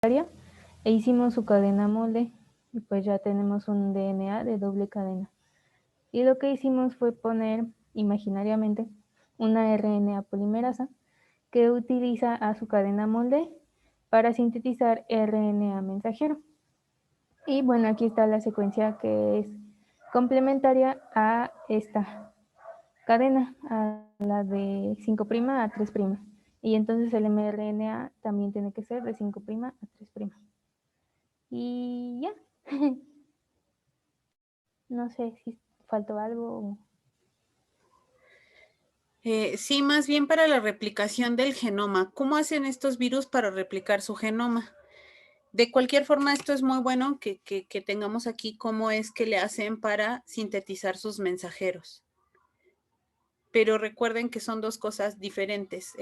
e hicimos su cadena molde y pues ya tenemos un DNA de doble cadena. Y lo que hicimos fue poner imaginariamente una RNA polimerasa que utiliza a su cadena molde para sintetizar RNA mensajero. Y bueno, aquí está la secuencia que es complementaria a esta cadena, a la de 5' a 3'. Y entonces el mRNA también tiene que ser de 5' a 3'. Y ya. No sé si faltó algo. Sí, más bien para la replicación del genoma. ¿Cómo hacen estos virus para replicar su genoma? De cualquier forma, esto es muy bueno que tengamos aquí cómo es que le hacen para sintetizar sus mensajeros. Pero recuerden que son dos cosas diferentes.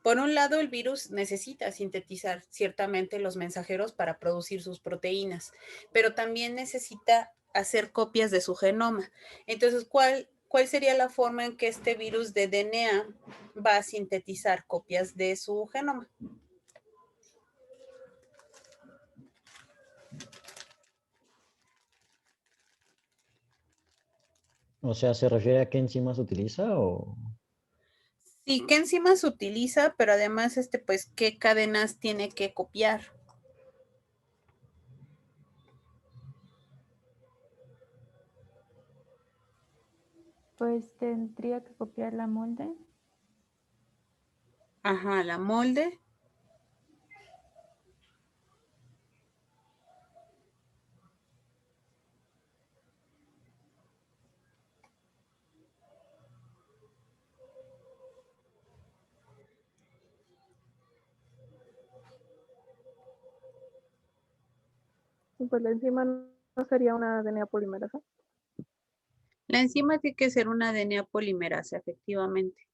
Por un lado, el virus necesita sintetizar ciertamente los mensajeros para producir sus proteínas, pero también necesita hacer copias de su genoma. Entonces, ¿cuál sería la forma en que este virus de DNA va a sintetizar copias de su genoma? O sea, ¿se refiere a qué enzimas utiliza o...? Sí, qué enzimas utiliza, pero además, pues, qué cadenas tiene que copiar. Pues tendría que copiar la molde. Ajá, la molde. Pues la enzima no sería una ADN polimerasa. La enzima tiene que ser una DNA polimerasa, efectivamente.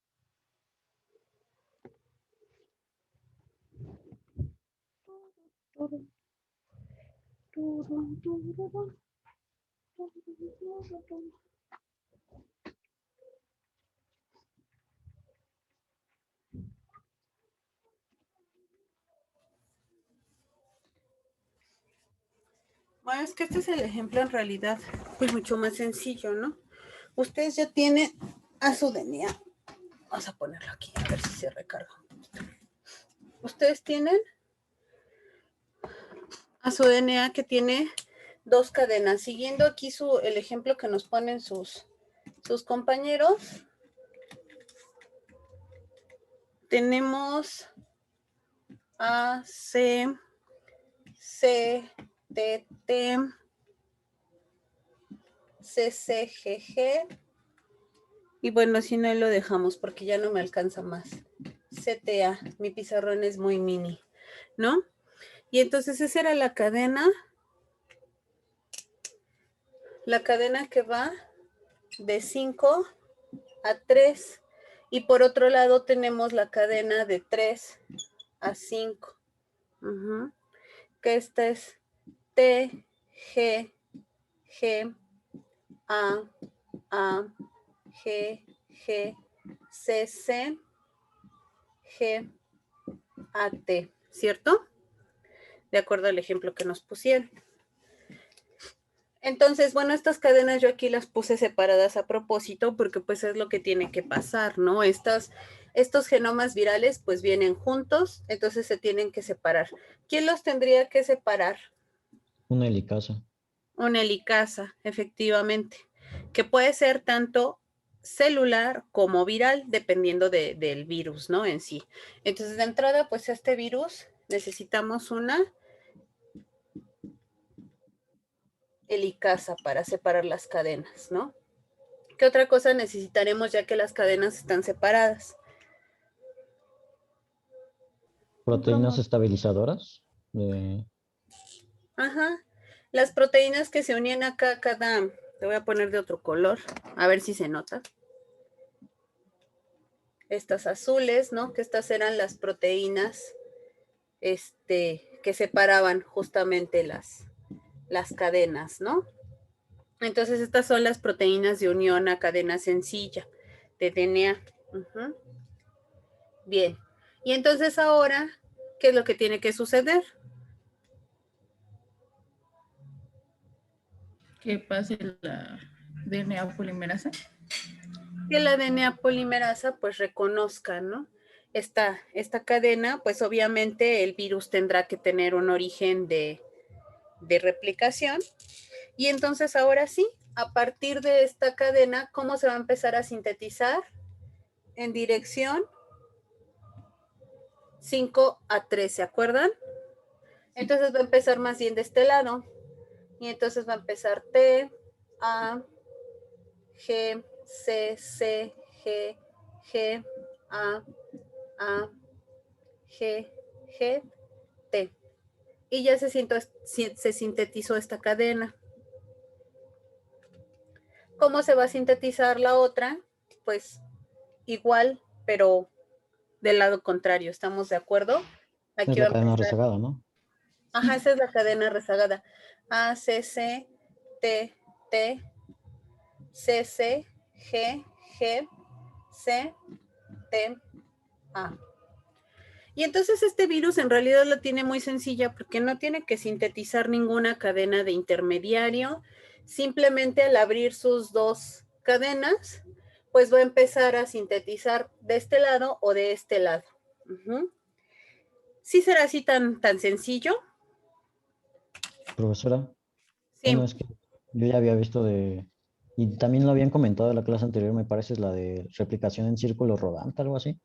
Bueno, es que este es el ejemplo en realidad, pues mucho más sencillo, ¿no? Ustedes ya tienen a su DNA. Vamos a ponerlo aquí, a ver si se recarga. Ustedes tienen a su DNA que tiene dos cadenas. Siguiendo aquí el ejemplo que nos ponen sus compañeros, tenemos A, C, C, T, T, C, C, G, G. Y bueno, si no lo dejamos porque ya no me alcanza más. CTA, mi pizarrón es muy mini, ¿no? Y entonces esa era la cadena que va de 5 a 3. Y por otro lado tenemos la cadena de 3 a 5. Que esta es T, G, G, A, G, G, C, C, G, A, T, ¿cierto? De acuerdo al ejemplo que nos pusieron. Entonces, bueno, estas cadenas yo aquí las puse separadas a propósito porque pues es lo que tiene que pasar, ¿no? Estos genomas virales pues vienen juntos, entonces se tienen que separar. ¿Quién los tendría que separar? Una helicasa. Una helicasa, efectivamente, que puede ser tanto celular como viral, dependiendo del virus, ¿no? En sí. Entonces, de entrada, pues este virus necesitamos una helicasa para separar las cadenas, ¿no? ¿Qué otra cosa necesitaremos ya que las cadenas están separadas? Proteínas estabilizadoras. Ajá. Las proteínas que se unían acá, te voy a poner de otro color, a ver si se nota. Estas azules, ¿no? Que estas eran las proteínas que separaban justamente las cadenas, ¿no? Entonces, estas son las proteínas de unión a cadena sencilla de DNA. Bien. Y entonces ahora, ¿qué es lo que tiene que suceder? que pase la DNA polimerasa. Que la DNA polimerasa pues reconozca, ¿no? Esta cadena, pues obviamente el virus tendrá que tener un origen de replicación. Y entonces ahora sí, a partir de esta cadena, ¿cómo se va a empezar a sintetizar? En dirección 5 a 3, ¿se acuerdan? Entonces va a empezar más bien de este lado. Y entonces va a empezar T, A, G, C, C, G, G, A, G, G, T. Y ya se sintetizó esta cadena. ¿Cómo se va a sintetizar la otra? Pues igual, pero del lado contrario. ¿Estamos de acuerdo? Es Aquí la va a cadena empezar. rezagada, ¿no? Ajá, esa es la cadena rezagada. A, C, C, T, T, C, C, G, G, C, T, A. Y entonces este virus en realidad lo tiene muy sencilla porque no tiene que sintetizar ninguna cadena de intermediario. Simplemente al abrir sus dos cadenas, pues va a empezar a sintetizar de este lado o de este lado. ¿Sí será así tan sencillo? Profesora, Sí. bueno, es que yo ya había visto y también lo habían comentado en la clase anterior, me parece, es la de replicación en círculo rodante, algo así,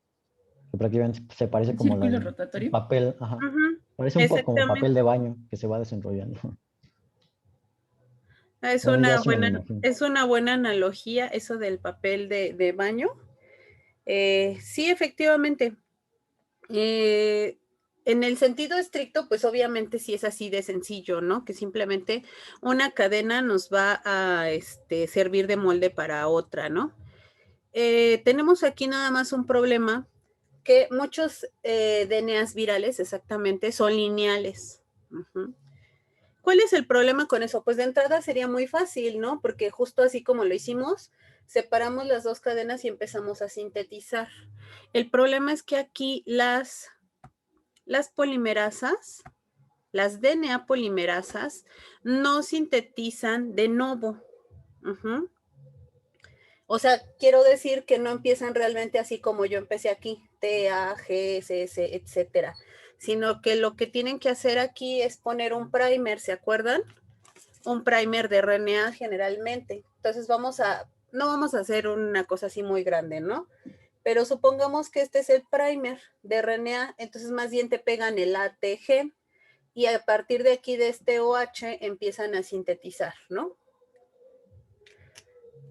que prácticamente se parece como Círculo el rotatorio. papel, ajá, parece un poco como papel de baño que se va desenrollando. Es Bueno, ya una sí me lo buena, imagino. es una buena analogía eso del papel de baño. Sí, efectivamente. En el sentido estricto, pues obviamente sí es así de sencillo, ¿no? Que simplemente una cadena nos va a servir de molde para otra, ¿no? Tenemos aquí nada más un problema que muchos DNAs virales exactamente son lineales. ¿Cuál es el problema con eso? Pues de entrada sería muy fácil, ¿no? Porque justo así como lo hicimos, separamos las dos cadenas y empezamos a sintetizar. El problema es que aquí las polimerasas, las DNA polimerasas, no sintetizan de nuevo. O sea, quiero decir que no empiezan realmente así como yo empecé aquí, T, A, G, S, S, etcétera, sino que lo que tienen que hacer aquí es poner un primer, ¿se acuerdan? Un primer de RNA generalmente. Entonces no vamos a hacer una cosa así muy grande, ¿no? Pero supongamos que este es el primer de RNA, entonces más bien te pegan el ATG y a partir de aquí de este OH empiezan a sintetizar, ¿no?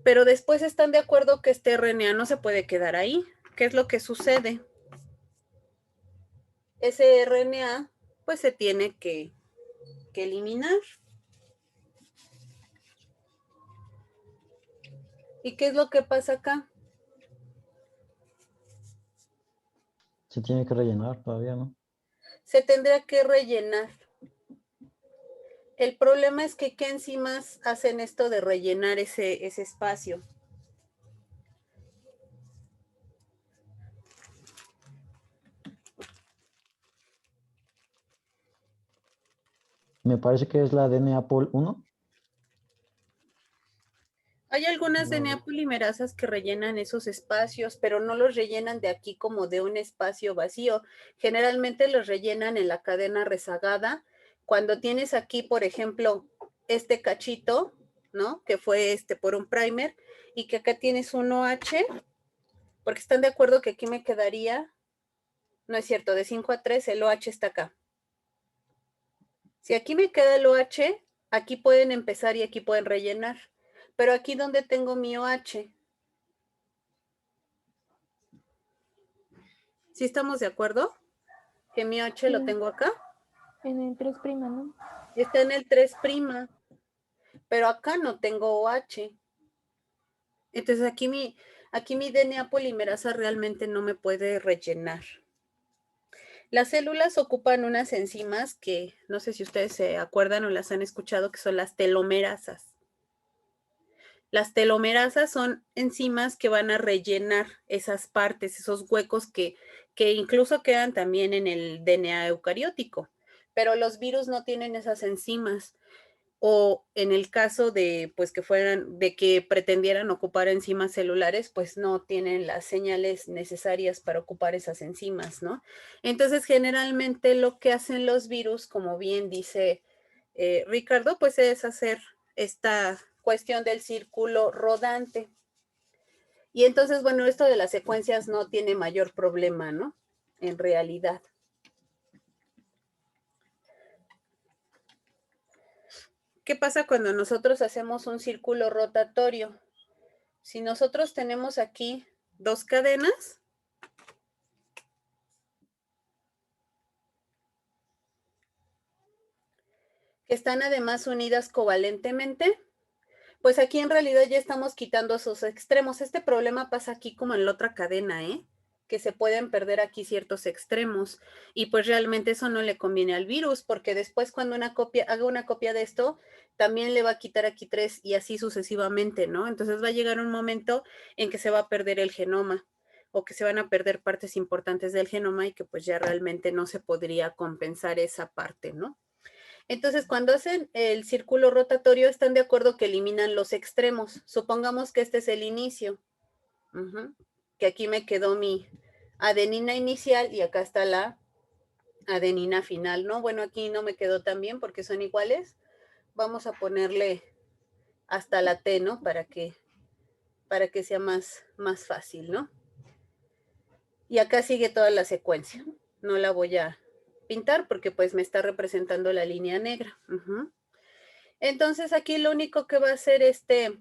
Pero después están de acuerdo que este RNA no se puede quedar ahí. ¿Qué es lo que sucede? Ese RNA pues se tiene que eliminar. ¿Y qué es lo que pasa acá? Se tiene que rellenar todavía, ¿no? Se tendrá que rellenar. El problema es que ¿qué enzimas hacen esto de rellenar ese espacio? Me parece que es la DNA Pol 1. Hay algunas No. DNA polimerasas que rellenan esos espacios, pero no los rellenan de aquí como de un espacio vacío. Generalmente los rellenan en la cadena rezagada. Cuando tienes aquí, por ejemplo, este cachito, ¿no? Que fue por un primer, y que acá tienes un OH, porque están de acuerdo que aquí me quedaría, no es cierto, de 5 a 3 el OH está acá. Si aquí me queda el OH, aquí pueden empezar y aquí pueden rellenar. Pero aquí donde tengo mi OH, ¿sí estamos de acuerdo? Que mi OH lo tengo acá. En el 3', ¿no? Está en el 3', pero acá no tengo OH. Entonces aquí mi DNA polimerasa realmente no me puede rellenar. Las células ocupan unas enzimas que no sé si ustedes se acuerdan o las han escuchado, que son las telomerasas. Las telomerasas son enzimas que van a rellenar esas partes, esos huecos que incluso quedan también en el DNA eucariótico. Pero los virus no tienen esas enzimas. o en el caso de pues de que pretendieran ocupar enzimas celulares, pues no tienen las señales necesarias para ocupar esas enzimas, ¿no? Entonces, generalmente lo que hacen los virus, como bien dice Ricardo, pues es hacer esta cuestión del círculo rodante. Y entonces, bueno, esto de las secuencias no tiene mayor problema, ¿no? En realidad. ¿Qué pasa cuando nosotros hacemos un círculo rotatorio? Si nosotros tenemos aquí dos cadenas, que están además unidas covalentemente, pues aquí en realidad ya estamos quitando sus extremos. Este problema pasa aquí como en la otra cadena, que se pueden perder aquí ciertos extremos. Y pues realmente eso no le conviene al virus, porque después cuando haga una copia de esto, también le va a quitar aquí 3 y así sucesivamente, ¿no? Entonces va a llegar un momento en que se va a perder el genoma o que se van a perder partes importantes del genoma y que pues ya realmente no se podría compensar esa parte, ¿no? Entonces, cuando hacen el círculo rotatorio, están de acuerdo que eliminan los extremos. Supongamos que este es el inicio, que aquí me quedó mi adenina inicial y acá está la adenina final, ¿no? Bueno, aquí no me quedó tan bien porque son iguales. Vamos a ponerle hasta la T, ¿no? Para que sea más fácil, ¿no? Y acá sigue toda la secuencia. No la voy a pintar porque pues me está representando la línea negra. Entonces aquí lo único que va a hacer este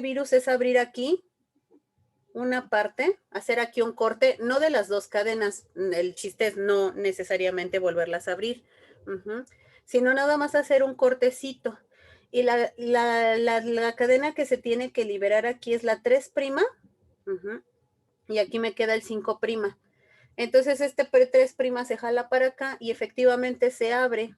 virus es abrir aquí una parte, hacer aquí un corte, no de las dos cadenas, el chiste es no necesariamente volverlas a abrir, sino nada más hacer un cortecito. Y la cadena que se tiene que liberar aquí es la 3', y aquí me queda el 5'. Entonces este 3' se jala para acá y efectivamente se abre.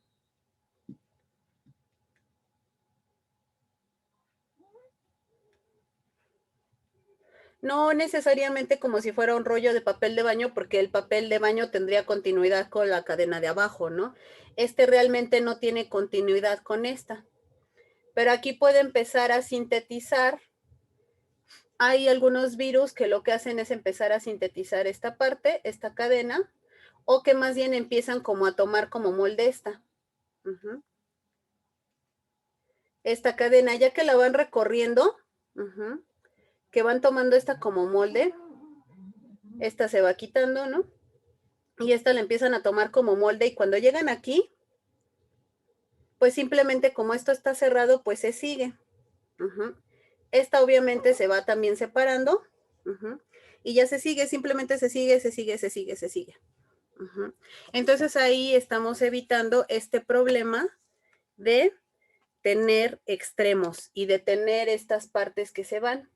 No necesariamente como si fuera un rollo de papel de baño, porque el papel de baño tendría continuidad con la cadena de abajo, ¿no? Este realmente no tiene continuidad con esta. Pero aquí puede empezar a sintetizar. Hay algunos virus que lo que hacen es empezar a sintetizar esta parte, esta cadena, o que más bien empiezan como a tomar como molde esta. Esta cadena, ya que la van recorriendo, que van tomando esta como molde, esta se va quitando, ¿no? Y esta la empiezan a tomar como molde y cuando llegan aquí, pues simplemente como esto está cerrado, pues se sigue. Esta obviamente se va también separando y ya se sigue, simplemente se sigue. Entonces ahí estamos evitando este problema de tener extremos y de tener estas partes que se van.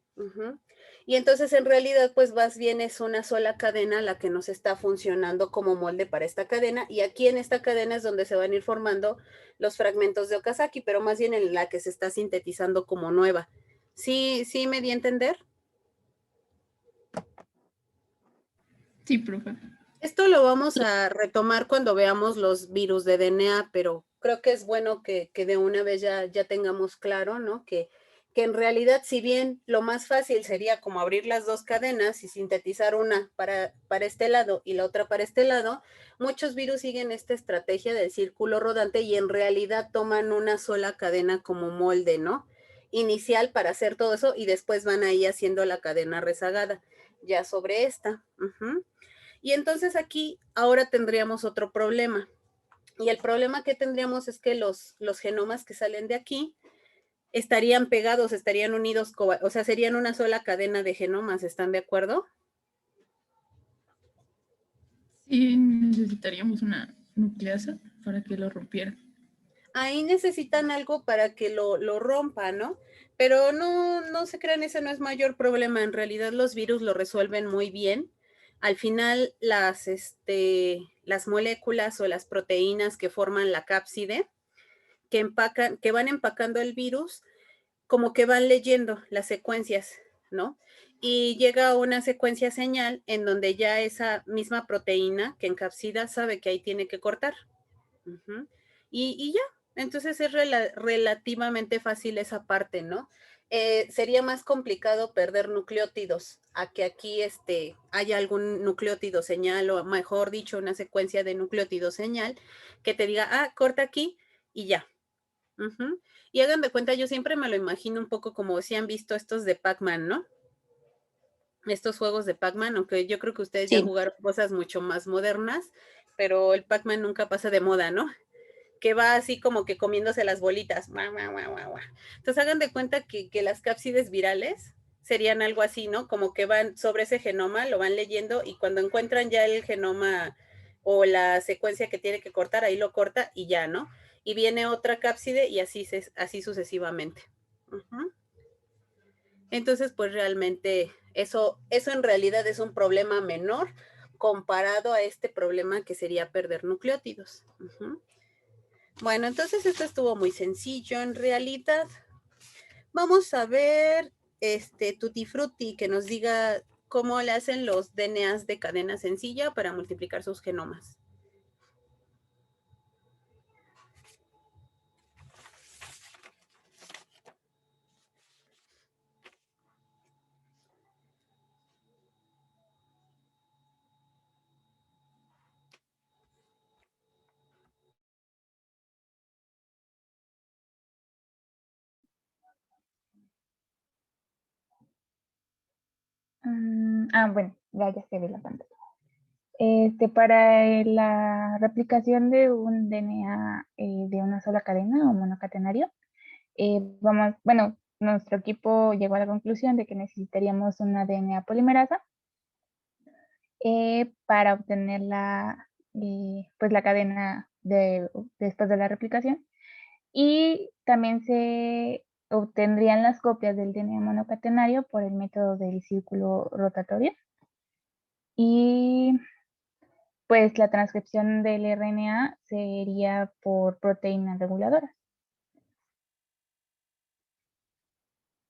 Y entonces en realidad pues más bien es una sola cadena la que nos está funcionando como molde para esta cadena y aquí en esta cadena es donde se van a ir formando los fragmentos de Okazaki, pero más bien en la que se está sintetizando como nueva. ¿Sí me di a entender? Sí, profe. Esto lo vamos a retomar cuando veamos los virus de DNA, pero creo que es bueno que de una vez ya tengamos claro, ¿no? Que en realidad, si bien lo más fácil sería como abrir las dos cadenas y sintetizar una para este lado y la otra para este lado, muchos virus siguen esta estrategia del círculo rodante y en realidad toman una sola cadena como molde, ¿no? Inicial para hacer todo eso y después van ahí haciendo la cadena rezagada ya sobre esta. Y entonces aquí ahora tendríamos otro problema. Y el problema que tendríamos es que los genomas que salen de aquí estarían pegados, estarían unidos, o sea, serían una sola cadena de genomas, ¿están de acuerdo? Sí, necesitaríamos una nucleasa para que lo rompiera. Ahí necesitan algo para que lo rompa, ¿no? Pero no se crean, ese no es mayor problema. En realidad los virus lo resuelven muy bien. Al final las moléculas o las proteínas que forman la cápside, que van empacando el virus, como que van leyendo las secuencias, ¿no? Y llega a una secuencia señal en donde ya esa misma proteína que encapsida sabe que ahí tiene que cortar. Y ya, Entonces es relativamente fácil esa parte, ¿no? Sería más complicado perder nucleótidos a que aquí haya algún nucleótido señal, o mejor dicho, una secuencia de nucleótido señal que te diga, ah, corta aquí y ya. Uh-huh. Y hagan de cuenta, yo siempre me lo imagino un poco como si han visto estos de Pac-Man, ¿no? Estos juegos de Pac-Man, aunque yo creo que ustedes ya Sí. jugaron cosas mucho más modernas, pero el Pac-Man nunca pasa de moda, ¿no? Que va así como que comiéndose las bolitas. Entonces hagan de cuenta que las cápsides virales serían algo así, ¿no? Como que van sobre ese genoma, lo van leyendo y cuando encuentran ya el genoma o la secuencia que tiene que cortar, ahí lo corta y ya, ¿no? Y viene otra cápside y así sucesivamente. Uh-huh. Entonces, pues realmente eso en realidad es un problema menor comparado a este problema que sería perder nucleótidos. Uh-huh. Bueno, entonces esto estuvo muy sencillo en realidad. Vamos a ver Tutti Frutti que nos diga cómo le hacen los DNAs de cadena sencilla para multiplicar sus genomas. Bueno, ya se ve la pantalla. Para la replicación de un DNA de una sola cadena o monocatenario, nuestro equipo llegó a la conclusión de que necesitaríamos una DNA polimerasa para obtener la cadena después de la replicación. Y también se obtendrían las copias del DNA monocatenario por el método del círculo rotatorio. Y pues la transcripción del RNA sería por proteínas reguladoras.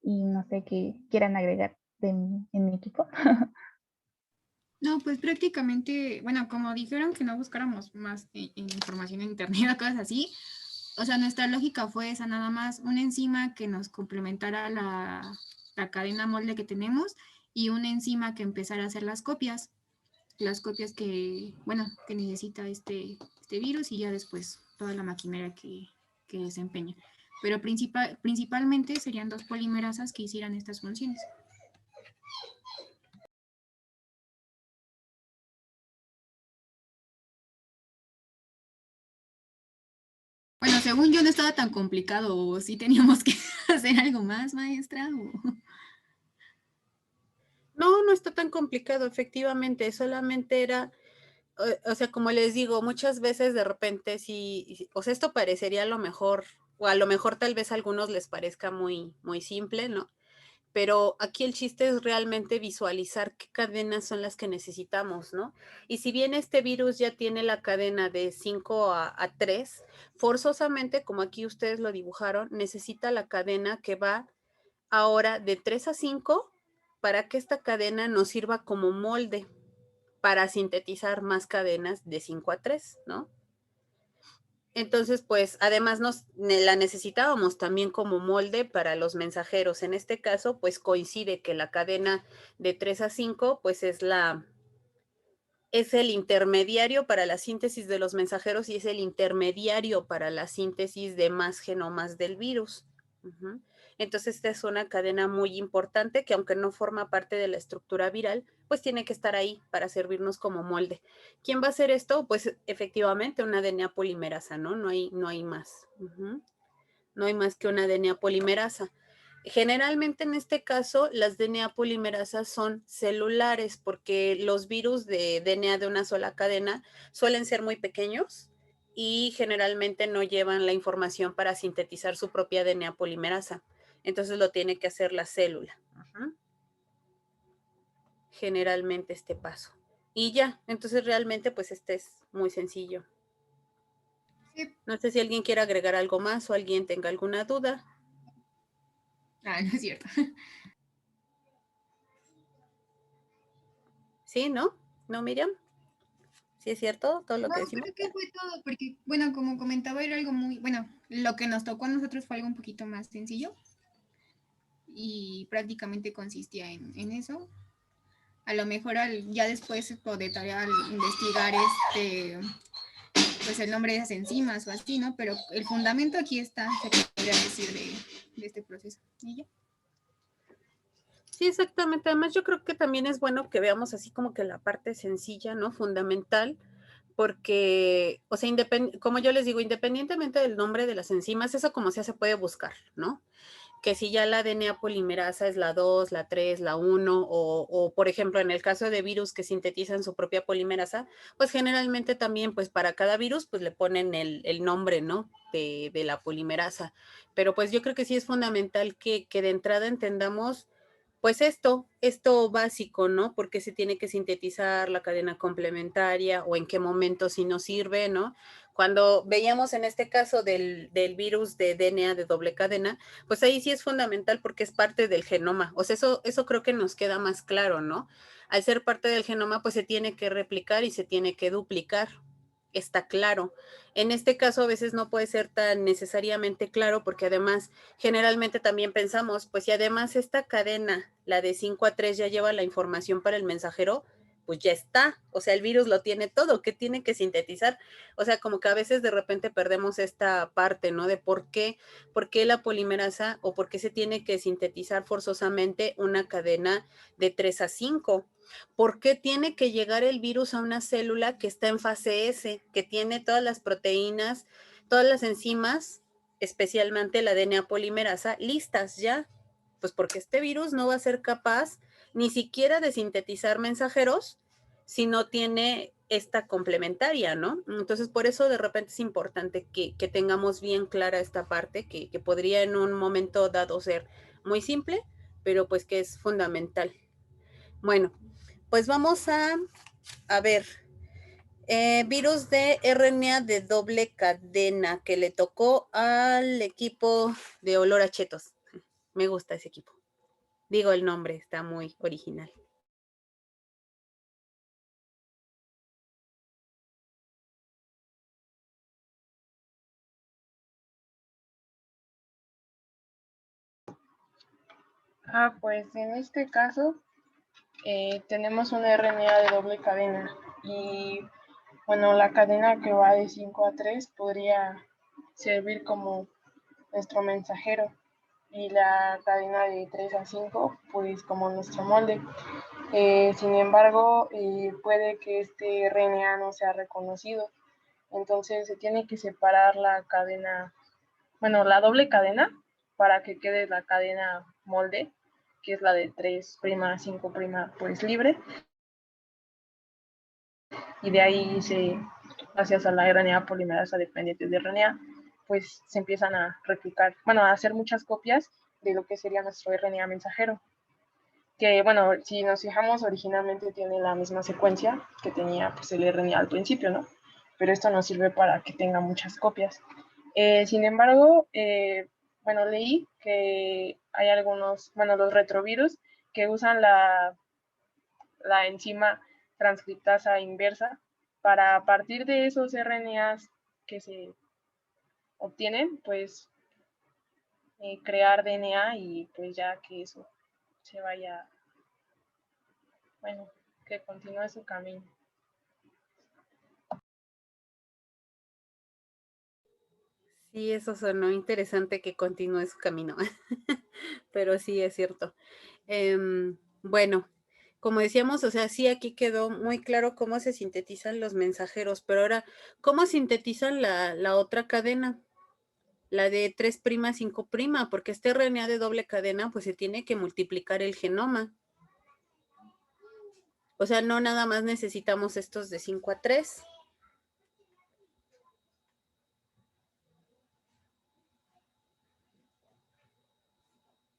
Y no sé qué quieran agregar en mi equipo. No, pues prácticamente, bueno, como dijeron que no buscáramos más información en internet o cosas así, o sea, nuestra lógica fue esa, nada más una enzima que nos complementara la cadena molde que tenemos y una enzima que empezara a hacer las copias que, bueno, que necesita este virus y ya después toda la maquinaria que desempeña. Pero principalmente serían 2 polimerasas que hicieran estas funciones. Bueno, según yo no estaba tan complicado, o sí teníamos que hacer algo más, maestra. No, no está tan complicado, efectivamente, solamente era, o sea, como les digo, muchas veces de repente sí, o sea, esto parecería a lo mejor, o a lo mejor tal vez a algunos les parezca muy, muy simple, ¿no? Pero aquí el chiste es realmente visualizar qué cadenas son las que necesitamos, ¿no? Y si bien este virus ya tiene la cadena de 5 a 3, forzosamente, como aquí ustedes lo dibujaron, necesita la cadena que va ahora de 3 a 5 para que esta cadena nos sirva como molde para sintetizar más cadenas de 5 a 3, ¿no? Entonces, pues, además la necesitábamos también como molde para los mensajeros. En este caso, pues coincide que la cadena de 3 a 5, pues es el intermediario para la síntesis de los mensajeros y es el intermediario para la síntesis de más genomas del virus. Uh-huh. Entonces, esta es una cadena muy importante que aunque no forma parte de la estructura viral, pues tiene que estar ahí para servirnos como molde. ¿Quién va a hacer esto? Pues efectivamente una DNA polimerasa, ¿no? No hay más. Uh-huh. No hay más que una DNA polimerasa. Generalmente en este caso las DNA polimerasas son celulares porque los virus de DNA de una sola cadena suelen ser muy pequeños y generalmente no llevan la información para sintetizar su propia DNA polimerasa. Entonces lo tiene que hacer la célula. Uh-huh. Generalmente este paso. Y ya, entonces realmente pues este es muy sencillo. No sé si alguien quiere agregar algo más o alguien tenga alguna duda. No es cierto. ¿Sí, no? ¿No, Miriam? ¿Sí es cierto todo lo que No, decimos? creo que fue todo, porque, bueno, como comentaba, era algo muy, bueno, lo que nos tocó a nosotros fue algo un poquito más sencillo y prácticamente consistía en eso. A lo mejor ya después de tarea al investigar pues el nombre de esas enzimas o así, ¿no? Pero el fundamento aquí está, se podría decir, de este proceso. ¿Y ya? Sí, exactamente. Además, yo creo que también es bueno que veamos así como que la parte sencilla, ¿no? Fundamental, porque, o sea, como yo les digo, independientemente del nombre de las enzimas, eso como sea se puede buscar, ¿no? Que si ya la DNA polimerasa es la 2, la 3, la 1, o por ejemplo, en el caso de virus que sintetizan su propia polimerasa, pues generalmente también, pues para cada virus, pues le ponen el nombre, ¿no? De la polimerasa. Pero pues yo creo que sí es fundamental que de entrada entendamos pues esto básico, ¿no? Porque se tiene que sintetizar la cadena complementaria o en qué momento sí nos sirve, ¿no? Cuando veíamos en este caso del virus de DNA de doble cadena, pues ahí sí es fundamental porque es parte del genoma. O sea, eso creo que nos queda más claro, ¿no? Al ser parte del genoma, pues se tiene que replicar y se tiene que duplicar. Está claro. En este caso a veces no puede ser tan necesariamente claro porque además generalmente también pensamos, pues si además esta cadena, la de 5 a 3 ya lleva la información para el mensajero, pues ya está, o sea, el virus lo tiene todo, ¿qué tiene que sintetizar? O sea, como que a veces de repente perdemos esta parte, ¿no? De por qué la polimerasa o por qué se tiene que sintetizar forzosamente una cadena de 3 a 5. ¿Por qué tiene que llegar el virus a una célula que está en fase S, que tiene todas las proteínas, todas las enzimas, especialmente la DNA polimerasa, listas ya? Pues porque este virus no va a ser capaz ni siquiera de sintetizar mensajeros si no tiene esta complementaria, ¿no? Entonces, por eso de repente es importante que tengamos bien clara esta parte, que podría en un momento dado ser muy simple, pero pues que es fundamental. Bueno, pues vamos a ver, virus de RNA de doble cadena que le tocó al equipo de olor a chetos. Me gusta ese equipo. Digo el nombre, está muy original. Pues en este caso tenemos una RNA de doble cadena y bueno, la cadena que va de 5 a 3 podría servir como nuestro mensajero y la cadena de 3 a 5 pues como nuestro molde. Sin embargo, puede que este RNA no sea reconocido, entonces se tiene que separar la cadena, bueno, la doble cadena para que quede la cadena molde, que es la de 3' a 5' pues libre, y de ahí gracias a la RNA polimerasa dependiente de RNA, pues se empiezan a replicar, bueno, a hacer muchas copias de lo que sería nuestro RNA mensajero. Que bueno, si nos fijamos, originalmente tiene la misma secuencia que tenía pues, el RNA al principio, ¿no? Pero esto nos sirve para que tenga muchas copias. Sin embargo, bueno, leí que hay algunos, bueno, los retrovirus que usan la enzima transcriptasa inversa para a partir de esos RNAs que se obtienen, pues crear DNA y pues ya que eso se vaya, bueno, que continúe su camino. Sí, eso sonó interesante que continúe su camino, pero sí es cierto. Bueno, como decíamos, o sea, sí aquí quedó muy claro cómo se sintetizan los mensajeros, pero ahora, ¿cómo sintetizan la otra cadena? La de 3', 5', porque este RNA de doble cadena, pues se tiene que multiplicar el genoma. O sea, no nada más necesitamos estos de 5 a 3.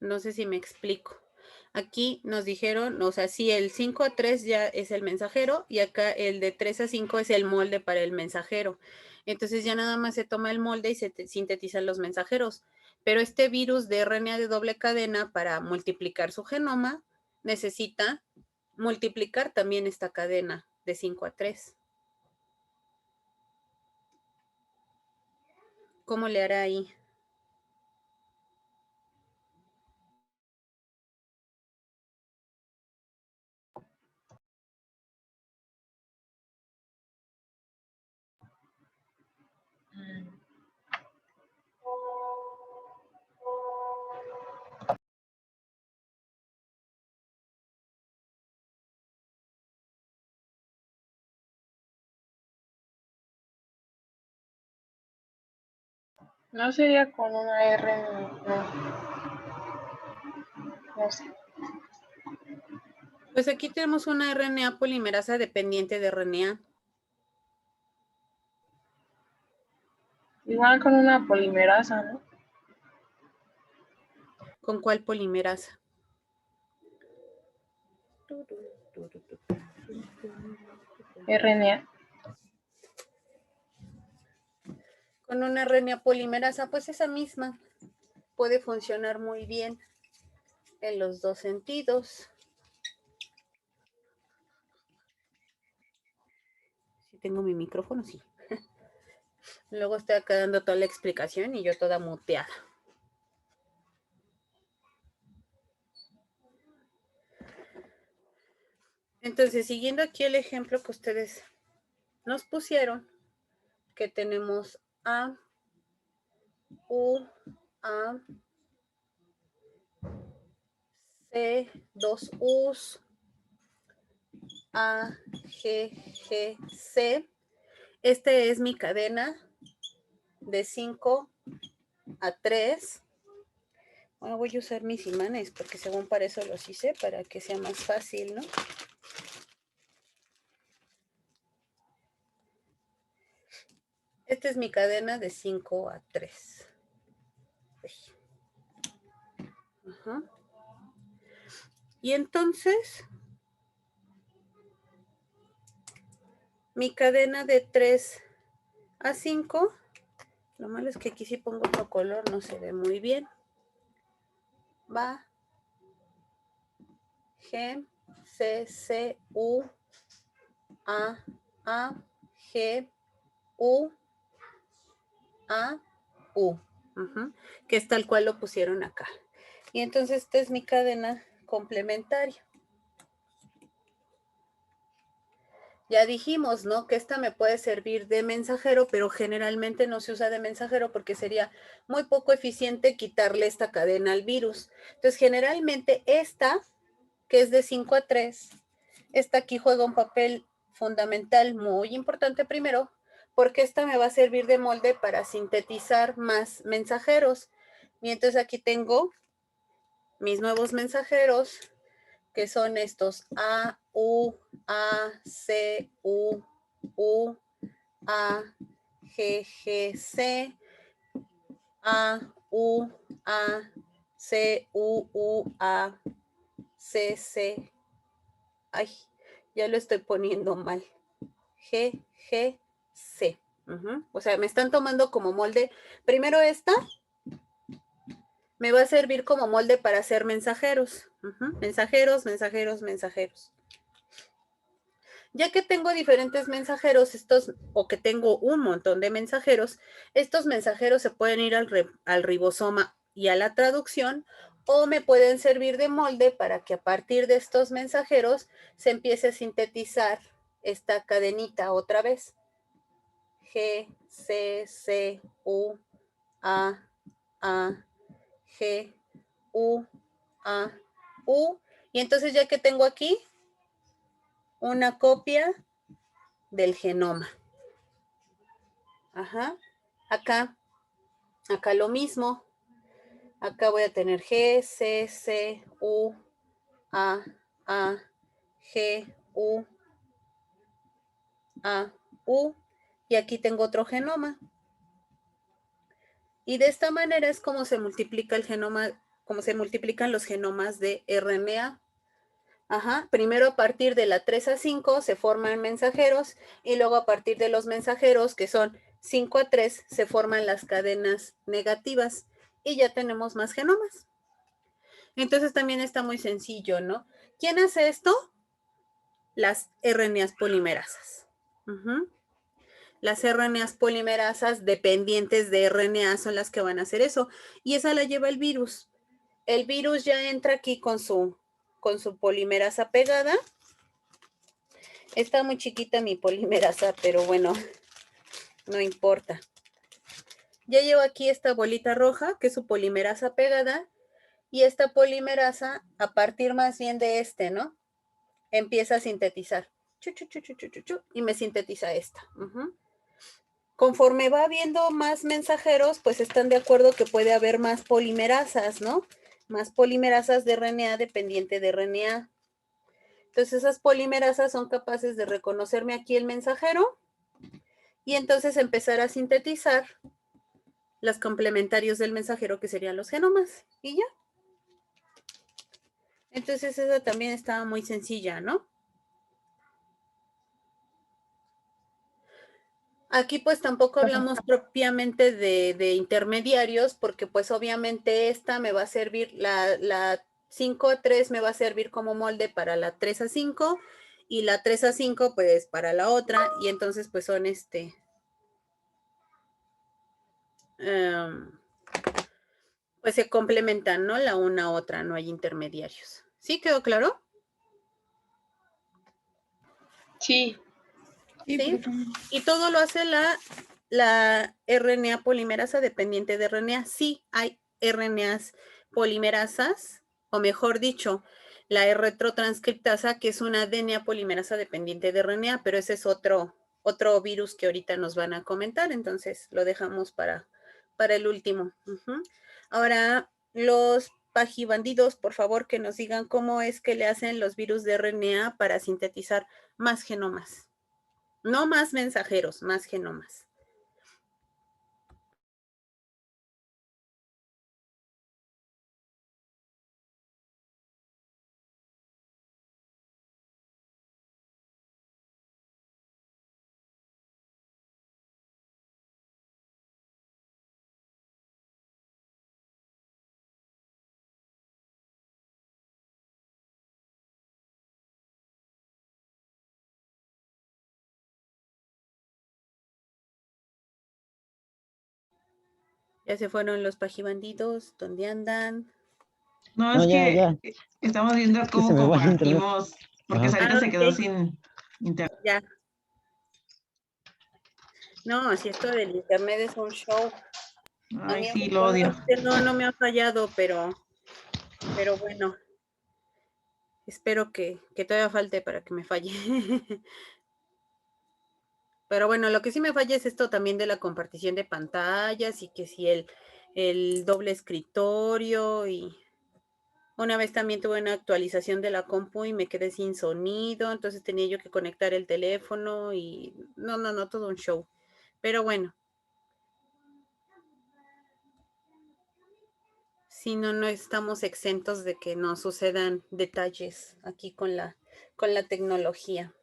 No sé si me explico. Aquí nos dijeron, o sea, sí, el 5 a 3 ya es el mensajero y acá el de 3 a 5 es el molde para el mensajero. Entonces ya nada más se toma el molde y se sintetizan los mensajeros. Pero este virus de RNA de doble cadena para multiplicar su genoma necesita multiplicar también esta cadena de 5 a 3. ¿Cómo le hará ahí? No sería con una R, no. No sé. Pues aquí tenemos una RNA polimerasa dependiente de RNA. Igual con una polimerasa, ¿no? ¿Con cuál polimerasa? RNA. Con una RNA polimerasa, pues esa misma puede funcionar muy bien en los dos sentidos. ¿Sí tengo mi micrófono? Sí. Luego estoy acá dando toda la explicación y yo toda muteada. Entonces, siguiendo aquí el ejemplo que ustedes nos pusieron, que tenemos A, U, A, C, dos U's, A, G, G, C. Esta es mi cadena de 5 a 3. Bueno, voy a usar mis imanes porque según para eso los hice, para que sea más fácil, ¿no? Esta es mi cadena de 5 a 3. Ajá. Y entonces, mi cadena de 3 a 5, lo malo es que aquí si pongo otro color no se ve muy bien. Va G, C, C, U, A, G, U, A, U. Que es tal cual lo pusieron acá. Y entonces esta es mi cadena complementaria. Ya dijimos, ¿no? Que esta me puede servir de mensajero, pero generalmente no se usa de mensajero porque sería muy poco eficiente quitarle esta cadena al virus. Entonces, generalmente esta, que es de 5 a 3, esta aquí juega un papel fundamental muy importante primero, porque esta me va a servir de molde para sintetizar más mensajeros. Y entonces aquí tengo mis nuevos mensajeros, que son estos A, U, A, C, U, A, G, G, C, A, U, A, C, U, A, C, C. Ay, ya lo estoy poniendo mal. G, G, C. O sea, me están tomando como molde. Primero esta me va a servir como molde para hacer mensajeros. Mensajeros, mensajeros, mensajeros. Ya que tengo diferentes mensajeros, o que tengo un montón de mensajeros, estos mensajeros se pueden ir al ribosoma y a la traducción, o me pueden servir de molde para que a partir de estos mensajeros se empiece a sintetizar esta cadenita otra vez. G, C, C, U, A, G, U, A, U. Y entonces ya que tengo aquí una copia del genoma. Acá lo mismo. Acá voy a tener G, C, C, U, A, G, U, A, U. Y aquí tengo otro genoma. Y de esta manera es como se multiplica el genoma, como se multiplican los genomas de RNA. Primero a partir de la 3 a 5 se forman mensajeros y luego a partir de los mensajeros, que son 5 a 3, se forman las cadenas negativas y ya tenemos más genomas. Entonces también está muy sencillo, ¿no? ¿Quién hace esto? Las RNAs polimerasas. Las RNAs polimerasas dependientes de RNA son las que van a hacer eso. Y esa la lleva el virus. El virus ya entra aquí con su polimerasa pegada. Está muy chiquita mi polimerasa, pero bueno, no importa. Ya llevo aquí esta bolita roja, que es su polimerasa pegada. Y esta polimerasa, a partir más bien de ¿no? Empieza a sintetizar. Y me sintetiza esta. Conforme va habiendo más mensajeros, pues están de acuerdo que puede haber más polimerasas, ¿no? Más polimerasas de RNA dependiente de RNA. Entonces esas polimerasas son capaces de reconocerme aquí el mensajero y entonces empezar a sintetizar los complementarios del mensajero, que serían los genomas, y ya. Entonces esa también está muy sencilla, ¿no? Aquí pues tampoco hablamos propiamente de intermediarios, porque pues obviamente esta me va a servir, la 5-3 me va a servir como molde para la 3-5 y la 3-5 pues para la otra, y entonces pues son pues se complementan, ¿no? La una a otra, no hay intermediarios. ¿Sí quedó claro? Sí. ¿Sí? Y todo lo hace la RNA polimerasa dependiente de RNA. Sí hay RNAs polimerasas, o mejor dicho, la R-retrotranscriptasa, que es una DNA polimerasa dependiente de RNA, pero ese es otro virus que ahorita nos van a comentar, entonces lo dejamos para el último. Ahora, los pajibandidos, por favor, que nos digan cómo es que le hacen los virus de RNA para sintetizar más genomas. No más mensajeros, más genomas. Ya se fueron los pajibandidos, ¿dónde andan? No, No, es ya, que ya. estamos viendo Es que cómo se me va el internet. compartimos, porque Ajá. Sarita se quedó Ok. sin internet. Ya. No, si esto del internet es un show. A Ay, mí sí, lo odio. no me ha fallado, pero bueno. Espero que todavía falte para que me falle. Pero bueno, lo que sí me falla es esto también de la compartición de pantallas y que si el doble escritorio, y una vez también tuve una actualización de la compu y me quedé sin sonido, entonces tenía yo que conectar el teléfono y no, todo un show. Pero bueno. Si no, no estamos exentos de que nos sucedan detalles aquí con la tecnología.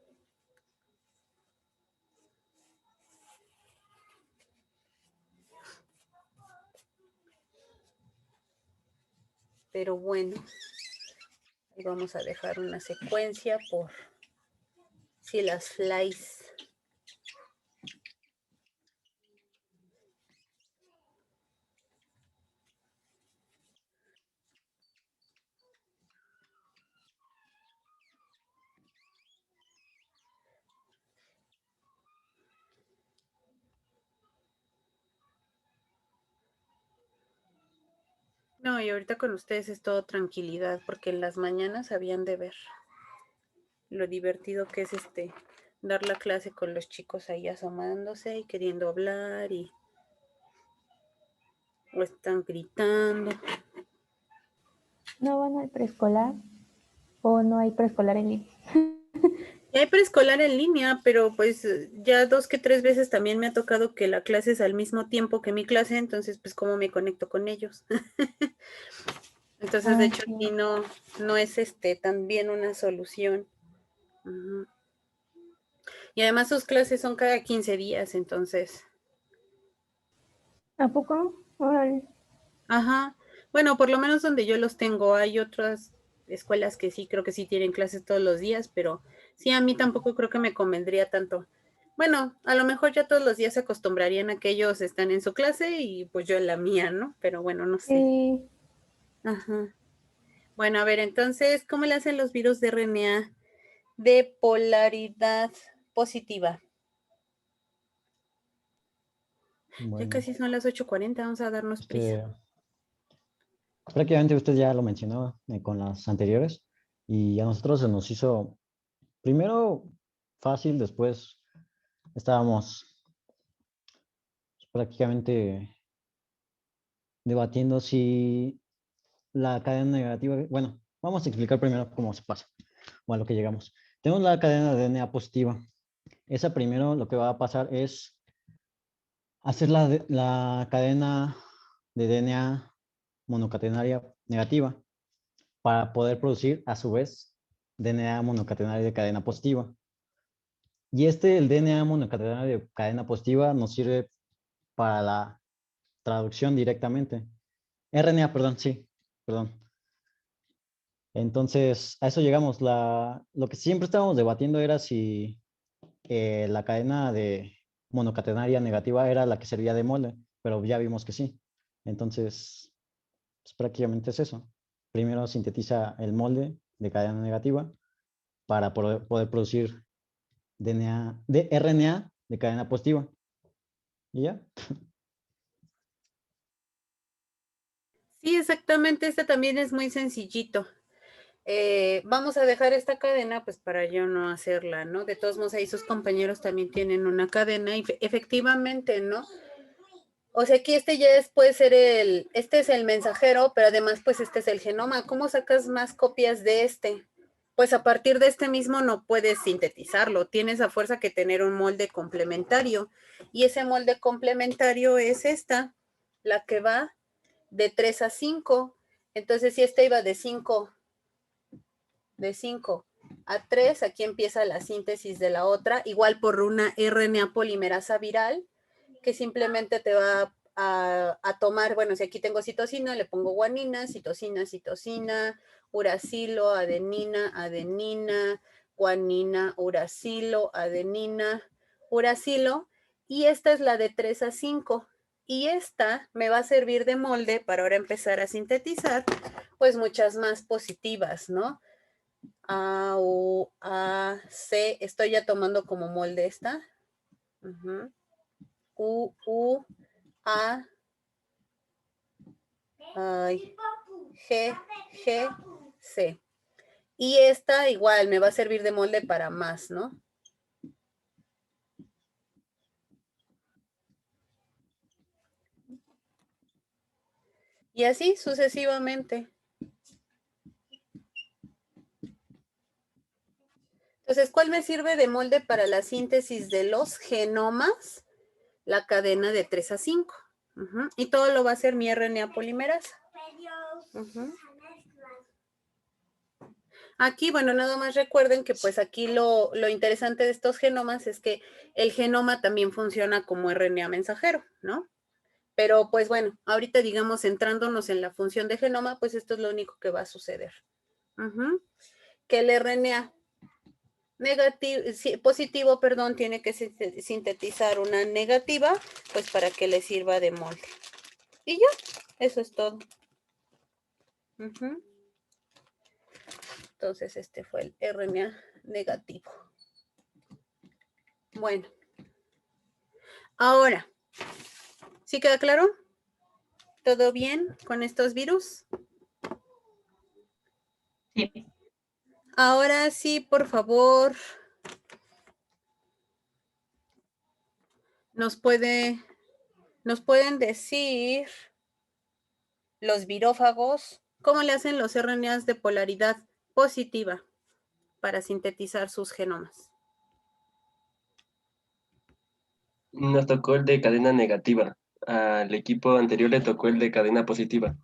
Pero bueno, ahí vamos a dejar una secuencia por si las flies. No, y ahorita con ustedes es todo tranquilidad, porque en las mañanas habían de ver lo divertido que es dar la clase con los chicos ahí asomándose y queriendo hablar o están gritando. ¿No van al preescolar? ¿O no hay preescolar en línea? Y hay preescolar en línea, pero pues ya 2 que 3 veces también me ha tocado que la clase es al mismo tiempo que mi clase, entonces pues cómo me conecto con ellos. Entonces de hecho sí. aquí no es también una solución. Y además sus clases son cada 15 días, entonces. ¿A poco? Órale. Ajá. Bueno, por lo menos donde yo los tengo, hay otras escuelas que sí, creo que sí tienen clases todos los días, pero sí, a mí tampoco creo que me convendría tanto. Bueno, a lo mejor ya todos los días se acostumbrarían a que ellos están en su clase y pues yo en la mía, ¿no? Pero bueno, no sé. Sí, Ajá. Bueno, a ver, entonces, ¿cómo le hacen los virus de RNA de polaridad positiva? Ya Bueno, casi son las 8:40, vamos a darnos prisa. prácticamente usted ya lo mencionaba con las anteriores y a nosotros se nos hizo primero fácil, después estábamos prácticamente debatiendo si la cadena negativa, bueno, vamos a explicar primero cómo se pasa o a lo que llegamos. Tenemos la cadena de DNA positiva. Esa primero lo que va a pasar es hacer la cadena de DNA monocatenaria negativa para poder producir a su vez DNA monocatenario de cadena positiva. Y el DNA monocatenario de cadena positiva nos sirve para la traducción directamente. RNA, perdón, sí, perdón. Entonces, a eso llegamos. Lo que siempre estábamos debatiendo era si la cadena de monocatenaria negativa era la que servía de molde, pero ya vimos que sí. Entonces, pues, prácticamente es eso. Primero sintetiza el molde de cadena negativa para poder producir RNA de cadena positiva. ¿Y ya? Sí, exactamente, este también es muy sencillito. Vamos a dejar esta cadena pues para yo no hacerla, ¿no? De todos modos ahí sus compañeros también tienen una cadena y efectivamente, ¿no? O sea, aquí este ya puede ser este es el mensajero, pero además pues este es el genoma. ¿Cómo sacas más copias de este? Pues a partir de este mismo no puedes sintetizarlo, tienes a fuerza que tener un molde complementario. Y ese molde complementario es esta, la que va de 3 a 5. Entonces, si esta iba de 5 a 3, aquí empieza la síntesis de la otra, igual por una RNA polimerasa viral, que simplemente te va a tomar, bueno, si aquí tengo citosina, le pongo guanina, citosina, citosina, uracilo, adenina, adenina, guanina, uracilo, adenina, uracilo, y esta es la de 3 a 5. Y esta me va a servir de molde para ahora empezar a sintetizar, pues muchas más positivas, ¿no? A, U, A, C, estoy ya tomando como molde esta. U, A, G, G, C. Y esta igual me va a servir de molde para más, ¿no? Y así sucesivamente. Entonces, ¿cuál me sirve de molde para la síntesis de los genomas? La cadena de 3 a 5. Y todo lo va a hacer mi RNA polimerasa. Aquí, bueno, nada más recuerden que pues aquí lo interesante de estos genomas es que el genoma también funciona como RNA mensajero, ¿no? Pero pues bueno, ahorita digamos centrándonos en la función de genoma, pues esto es lo único que va a suceder. Que el RNA positivo, perdón, tiene que sintetizar una negativa, pues para que le sirva de molde. Y ya, eso es todo. Entonces este fue el RNA negativo. Bueno. Ahora, ¿sí queda claro? ¿Todo bien con estos virus? Sí. Ahora sí, por favor, nos pueden decir los virófagos cómo le hacen los RNAs de polaridad positiva para sintetizar sus genomas. Nos tocó el de cadena negativa. Al equipo anterior le tocó el de cadena positiva.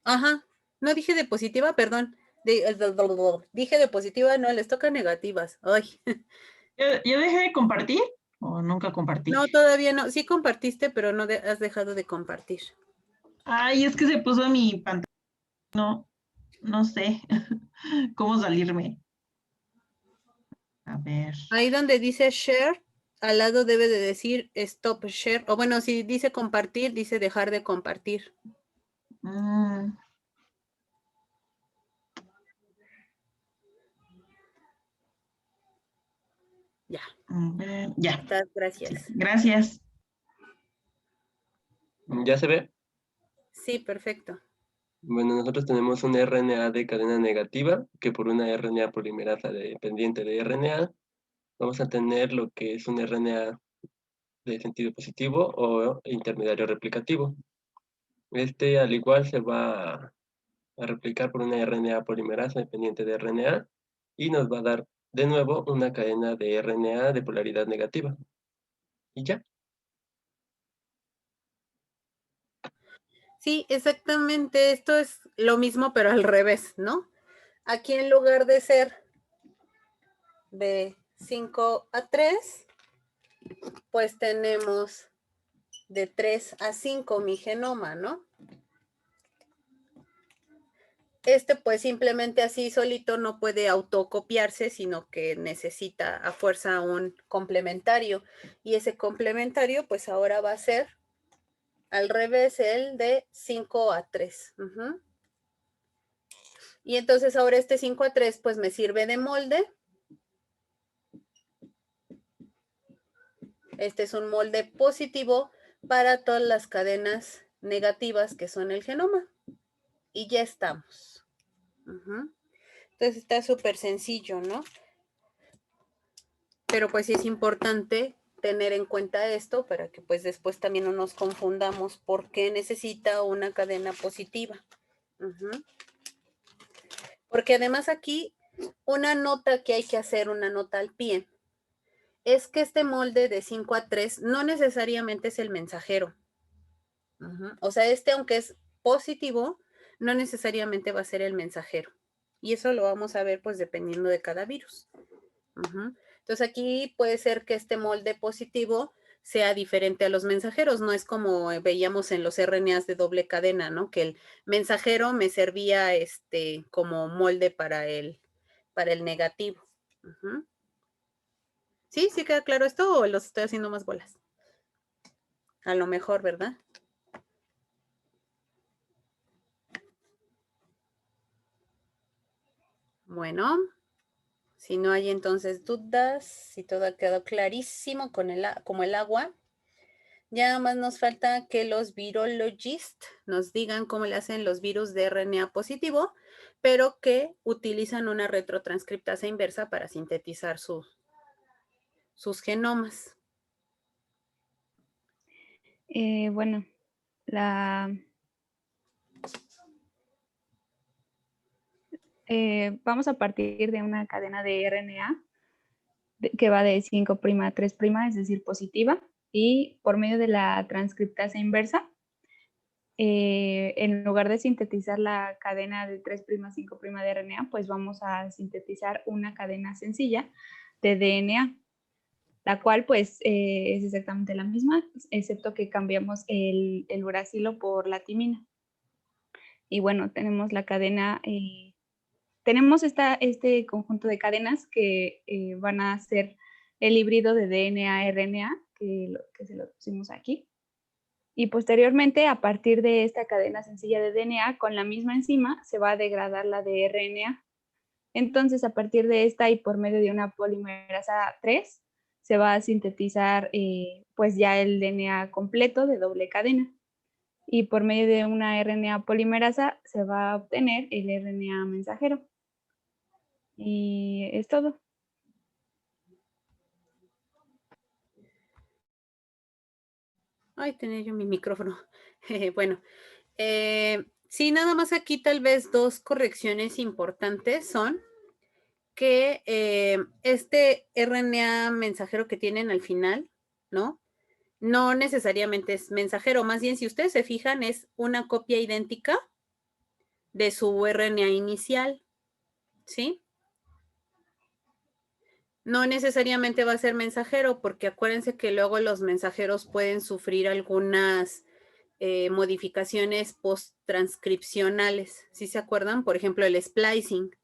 Ajá, no dije de positiva, perdón. Dije de positiva, no, les toca negativas. Ay. ¿Yo dejé de compartir o nunca compartí? No, todavía no. Sí compartiste, pero no has dejado de compartir. Ay, es que se puso mi pantalla. No sé cómo salirme. A ver. Ahí donde dice share, al lado debe de decir stop share. O bueno, si dice compartir, dice dejar de compartir. Mm, Ya, a ver, ya. estás, Sí, gracias. gracias. ¿Ya se ve? Sí, perfecto. Bueno, nosotros tenemos un RNA de cadena negativa, que por una RNA polimerasa dependiente de RNA, vamos a tener lo que es un RNA de sentido positivo o intermediario replicativo. Este, al igual, se va a replicar por una RNA polimerasa dependiente de RNA y nos va a dar de nuevo una cadena de RNA de polaridad negativa. Y ya. Sí, exactamente. Esto es lo mismo, pero al revés, ¿no? Aquí en lugar de ser de 5 a 3, pues tenemos de 3 a 5 mi genoma, ¿no? Este pues simplemente así solito no puede autocopiarse, sino que necesita a fuerza un complementario. Y ese complementario pues ahora va a ser al revés el de 5 a 3. Y entonces ahora este 5 a 3 pues me sirve de molde. Este es un molde positivo para todas las cadenas negativas que son el genoma. Y ya estamos. Entonces está súper sencillo, ¿no? Pero pues sí es importante tener en cuenta esto para que pues después también no nos confundamos por qué necesita una cadena positiva. Porque además aquí una nota que hay que hacer, una nota al pie, es que este molde de 5 a 3 no necesariamente es el mensajero. O sea, este aunque es positivo, no necesariamente va a ser el mensajero. Y eso lo vamos a ver pues dependiendo de cada virus. Entonces aquí puede ser que este molde positivo sea diferente a los mensajeros, no es como veíamos en los RNAs de doble cadena, ¿no? Que el mensajero me servía como molde para el negativo. ¿Sí? ¿Sí queda claro esto o los estoy haciendo más bolas? A lo mejor, ¿verdad? Bueno, si no hay entonces dudas, si todo ha quedado clarísimo como el agua, ya más nos falta que los virologists nos digan cómo le hacen los virus de RNA positivo, pero que utilizan una retrotranscriptasa inversa para sintetizar sus genomas. Bueno, vamos a partir de una cadena de RNA que va de 5' a 3', es decir, positiva, y por medio de la transcriptasa inversa, en lugar de sintetizar la cadena de 3', 5' de RNA, pues vamos a sintetizar una cadena sencilla de DNA, la cual pues es exactamente la misma, excepto que cambiamos el uracilo por la timina. Y bueno, tenemos la cadena, tenemos este conjunto de cadenas que van a ser el híbrido de DNA-RNA, que se lo pusimos aquí. Y posteriormente, a partir de esta cadena sencilla de DNA, con la misma enzima, se va a degradar la de RNA. Entonces, a partir de esta y por medio de una polimerasa 3, se va a sintetizar pues ya el DNA completo de doble cadena. Y por medio de una RNA polimerasa se va a obtener el RNA mensajero. Y es todo. Ay, tenía yo mi micrófono. Bueno, sí, nada más aquí tal vez dos correcciones importantes son que este RNA mensajero que tienen al final, ¿no? No necesariamente es mensajero, más bien si ustedes se fijan es una copia idéntica de su RNA inicial, ¿sí? No necesariamente va a ser mensajero, porque acuérdense que luego los mensajeros pueden sufrir algunas modificaciones post-transcripcionales. ¿Sí se acuerdan? Por ejemplo, el splicing.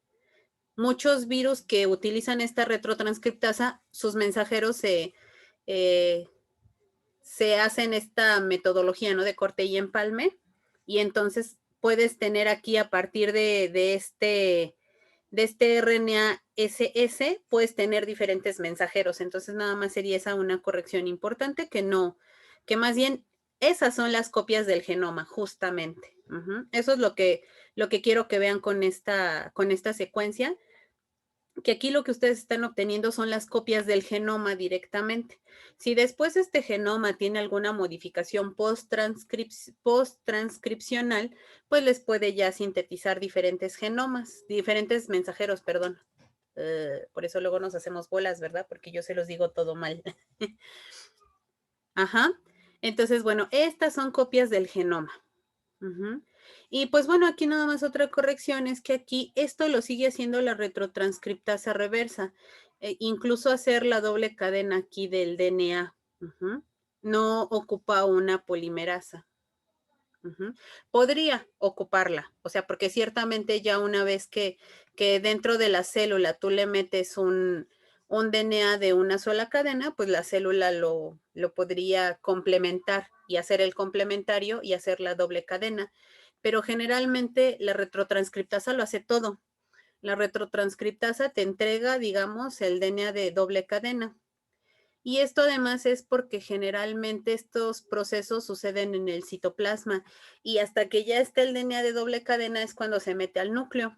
muchos virus que utilizan esta retrotranscriptasa, sus mensajeros se hacen esta metodología, ¿no? De corte y empalme, y entonces puedes tener aquí a partir de este RNA SS, puedes tener diferentes mensajeros. Entonces nada más sería esa una corrección importante, que más bien esas son las copias del genoma, justamente. Eso es lo que quiero que vean con esta secuencia, que aquí lo que ustedes están obteniendo son las copias del genoma directamente. Si después este genoma tiene alguna modificación post-transcripcional, pues les puede ya sintetizar diferentes genomas, diferentes mensajeros, perdón. Por eso luego nos hacemos bolas, ¿verdad? Porque yo se los digo todo mal. Ajá. Entonces, bueno, estas son copias del genoma. Y pues bueno, aquí nada más otra corrección es que aquí esto lo sigue haciendo la retrotranscriptasa reversa, incluso hacer la doble cadena aquí del DNA. No ocupa una polimerasa. Podría ocuparla, o sea, porque ciertamente ya una vez que dentro de la célula tú le metes un DNA de una sola cadena, pues la célula lo podría complementar y hacer el complementario y hacer la doble cadena. Pero generalmente la retrotranscriptasa lo hace todo. La retrotranscriptasa te entrega, digamos, el DNA de doble cadena. Y esto además es porque generalmente estos procesos suceden en el citoplasma y hasta que ya está el DNA de doble cadena es cuando se mete al núcleo.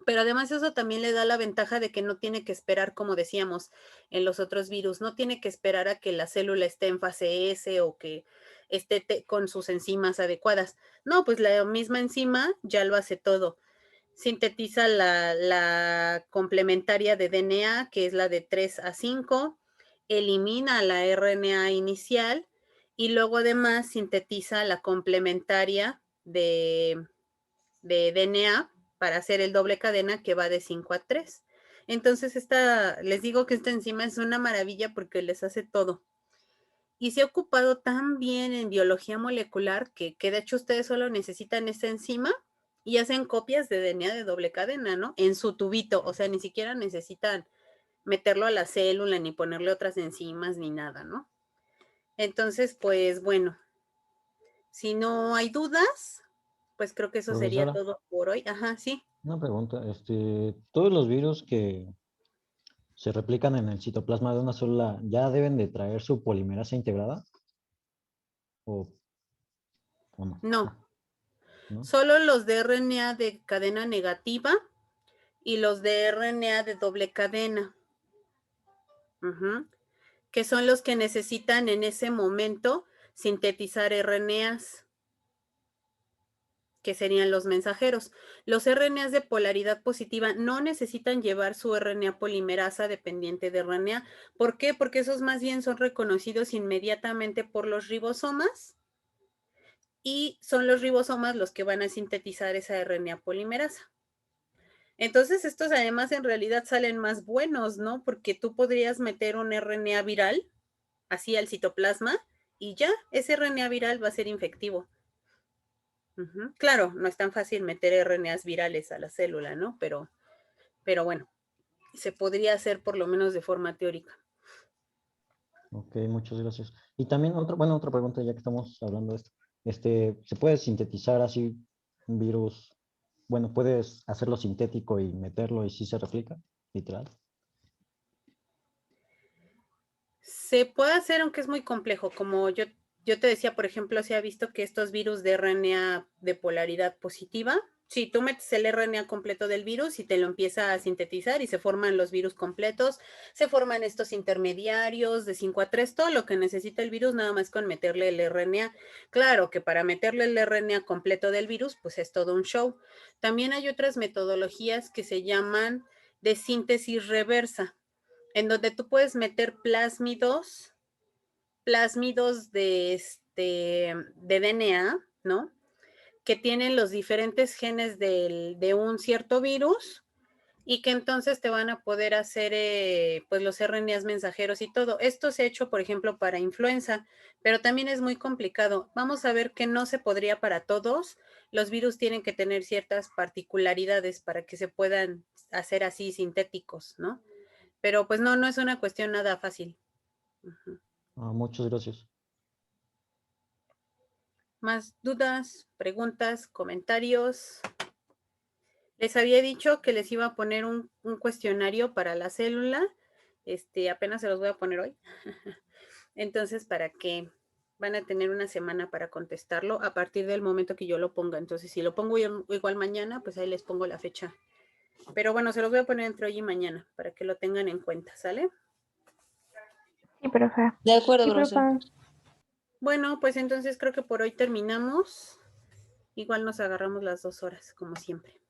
Pero además eso también le da la ventaja de que no tiene que esperar, como decíamos en los otros virus, no tiene que esperar a que la célula esté en fase S o que esté con sus enzimas adecuadas. No, pues la misma enzima ya lo hace todo. Sintetiza la complementaria de DNA, que es la de 3 a 5, elimina la RNA inicial y luego además sintetiza la complementaria de DNA para hacer el doble cadena que va de 5 a 3. Entonces les digo que esta enzima es una maravilla porque les hace todo. Y se ha ocupado tan bien en biología molecular que de hecho ustedes solo necesitan esta enzima y hacen copias de DNA de doble cadena, ¿no? En su tubito, o sea, ni siquiera necesitan meterlo a la célula, ni ponerle otras enzimas, ni nada, ¿no? Entonces, pues bueno, si no hay dudas, pues creo que eso sería Profesora, todo por hoy. Ajá, sí. una pregunta. ¿Todos los virus que se replican en el citoplasma de una célula ya deben de traer su polimerasa integrada? ¿O no? No, ¿No? solo los de RNA de cadena negativa y los de RNA de doble cadena. Que son los que necesitan en ese momento sintetizar RNAs, que serían los mensajeros. Los RNAs de polaridad positiva no necesitan llevar su RNA polimerasa dependiente de RNA. ¿Por qué? Porque esos más bien son reconocidos inmediatamente por los ribosomas y son los ribosomas los que van a sintetizar esa RNA polimerasa. Entonces, estos además en realidad salen más buenos, ¿no? Porque tú podrías meter un RNA viral así al citoplasma y ya, ese RNA viral va a ser infectivo. Claro, no es tan fácil meter RNAs virales a la célula, ¿no? Pero bueno, se podría hacer por lo menos de forma teórica. Ok, muchas gracias. Y también otra pregunta, ya que estamos hablando de esto. ¿Se puede sintetizar así un virus? Bueno, ¿puedes hacerlo sintético y meterlo y sí se replica, literal? Se puede hacer, aunque es muy complejo. Como yo te decía, por ejemplo, se ha visto que estos virus de RNA de polaridad positiva, si tú metes el RNA completo del virus y te lo empieza a sintetizar y se forman los virus completos, se forman estos intermediarios de 5 a 3, todo lo que necesita el virus nada más con meterle el RNA. Claro que para meterle el RNA completo del virus, pues es todo un show. También hay otras metodologías que se llaman de síntesis reversa, en donde tú puedes meter plásmidos de DNA, ¿no? Que tienen los diferentes genes de un cierto virus y que entonces te van a poder hacer pues los RNAs mensajeros y todo. Esto se ha hecho, por ejemplo, para influenza, pero también es muy complicado. Vamos a ver que no se podría para todos. Los virus tienen que tener ciertas particularidades para que se puedan hacer así sintéticos, ¿no? Pero pues no es una cuestión nada fácil. Ujú. Muchas gracias. ¿Más dudas, preguntas, comentarios? Les había dicho que les iba a poner un cuestionario para la célula. Apenas se los voy a poner hoy. Entonces, para que van a tener una semana para contestarlo a partir del momento que yo lo ponga. Entonces, si lo pongo igual mañana, pues ahí les pongo la fecha. Pero bueno, se los voy a poner entre hoy y mañana para que lo tengan en cuenta, ¿sale? Sí, profe. De acuerdo, Sí, profesor. profe. Bueno, pues entonces creo que por hoy terminamos. Igual nos agarramos las 2 horas, como siempre.